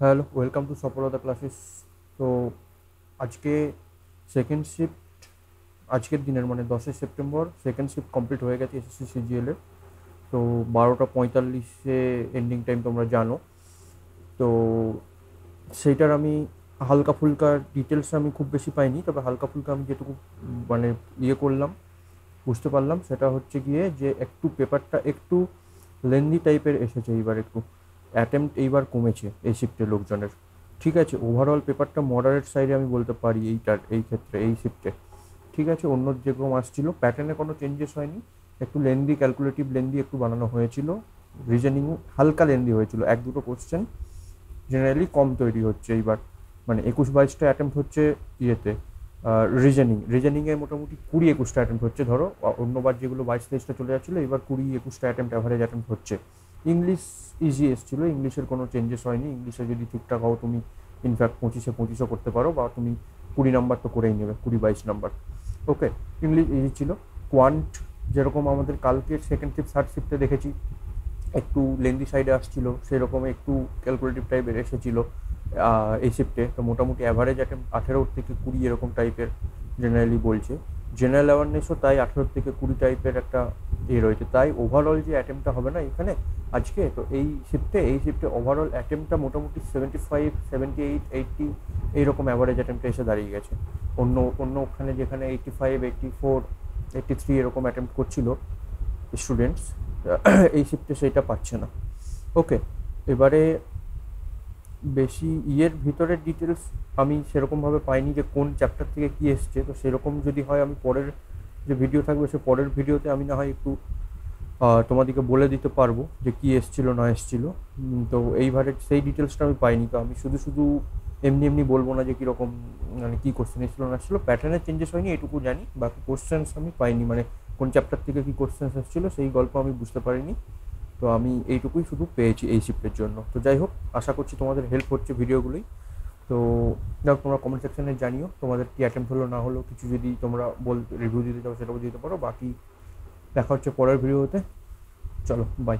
Hello, welcome to সফলতা classes. তো আজকে সেকেন্ড শিফট, আজকের দিনের মানে 10 সেপ্টেম্বর সেকেন্ড শিফট কমপ্লিট হয়ে গেছে এসএসসি সিজিএলের। তো 12টা 45-এ এন্ডিং টাইম তোমরা জানো। তো সেইটার আমি হালকা ফুলকা ডিটেলস আমি খুব বেশি পাইনি, তবে হালকা ফুলকা আমি যেটুকু মানে করলাম, বুঝতে পারলাম সেটা হচ্ছে গিয়ে যে একটু পেপারটা একটু লেন্দি টাইপের এসেছে এইবার, একটু অ্যাটেম্প্ট এইবার কমেছে এই শিফটের লোকজনের। ঠিক আছে, ওভারঅল পেপারটা মডারেট সাইডে আমি বলতে পারি এই ক্ষেত্রে এই শিফটে। ঠিক আছে, অন্য যেরকম আসছিল প্যাটার্নে কোনো চেঞ্জেস হয়নি, একটু লেন্দি ক্যালকুলেটিভ লেন্দি একটু বানানো হয়েছিল, রিজনিং হালকা লেন্দি হয়েছিল, এক দুটো কোশ্চেন জেনারেলি কম তৈরি হচ্ছে এইবার। মানে 21-22টা অ্যাটেম্প্ট হচ্ছে ইয়েতে, রিজনিংয়ে মোটামুটি 20-21টা অ্যাটেম্প্ট হচ্ছে ধরো। অন্যবার যেগুলো 22-23টা চলে যাচ্ছিলো, এবার 20-21টা অ্যাটেম্প্ট অ্যাভারেজ অ্যাটেম্প্ট হচ্ছে। ইংলিশ ইজি এসেছিলো, ইংলিশের কোনো চেঞ্জেস হয়নি। ইংলিশে যদি ঠিকঠাক হও তুমি ইনফ্যাক্ট 25-25ও করতে পারো, বা তুমি 20 নাম্বার তো করেই নেবে, 20-22 নাম্বার। ওকে, ইংলিশ ইজি ছিল। কোয়ান্ট যেরকম আমাদের কালকে সেকেন্ড শিফট থার্ড শিফটে দেখেছি একটু লেন্দি সাইডে আসছিল, সেরকম একটু ক্যালকুলেটিভ টাইপের এসেছিল এই শিফটে। তো মোটামুটি অ্যাভারেজ অ্যাটেম্প 18 থেকে 20 এরকম টাইপের জেনারেলি বলছে। জেনারেল অ্যাওয়ারনেসও তাই 18 থেকে 20 টাইপের একটা রয়েছে। তাই ওভারঅল যে অ্যাটেম্পটা হবে না এখানে আজকে, তো এই শিফটে ওভারঅল অ্যাটেম্পটা মোটামুটি 75, 78, 80 এইরকম অ্যাভারেজ অ্যাটেম্পটা এসে দাঁড়িয়ে গেছে। অন্য অন্য ওখানে যেখানে 85, 84, 83 এরকম অ্যাটেম্প্ট করছিল স্টুডেন্টস, এই শিফটে সেইটা পাচ্ছে না। ওকে, এবারে বেশি ভিতরের ডিটেলস আমি সেরকমভাবে পাইনি যে কোন চ্যাপ্টার থেকে কী এসছে। তো সেরকম যদি হয় আমি পরের যে ভিডিও থাকবে সে পরের ভিডিওতে আমি না হয় একটু তোমাদেরকে বলে দিতে পারবো যে কী এসছিলো না এসছিলো। তো এইবারে সেই ডিটেলসটা আমি পাইনি, তো আমি শুধু শুধু এমনি এমনি বলবো না যে কীরকম মানে কী কোশ্চেন এসেছিলো না এসেছিলো। প্যাটার্নের চেঞ্জেস হয়নি এটুকু জানি, বাকি কোশ্চেন্স আমি পাইনি, মানে কোন চ্যাপ্টার থেকে কী কোশ্চেন্স এসেছিলো সেই গল্প আমি বুঝতে পারিনি। তো আমি এইটুকুই শুধু পেয়েছি এই শিফটের জন্য। তো যাই হোক, আশা করছি তোমাদের হেল্প হচ্ছে ভিডিওগুলোই। তো যাই হোক, তোমরা কমেন্ট সেকশনে জানিও তোমাদের কি অ্যাটেম্প হলো না হলো, কিছু যদি তোমরা রিভিউ দিতে চাও সেটাও দিতে পারো। বাকি দেখা হচ্ছে পরের ভিডিওতে। চলো, বাই।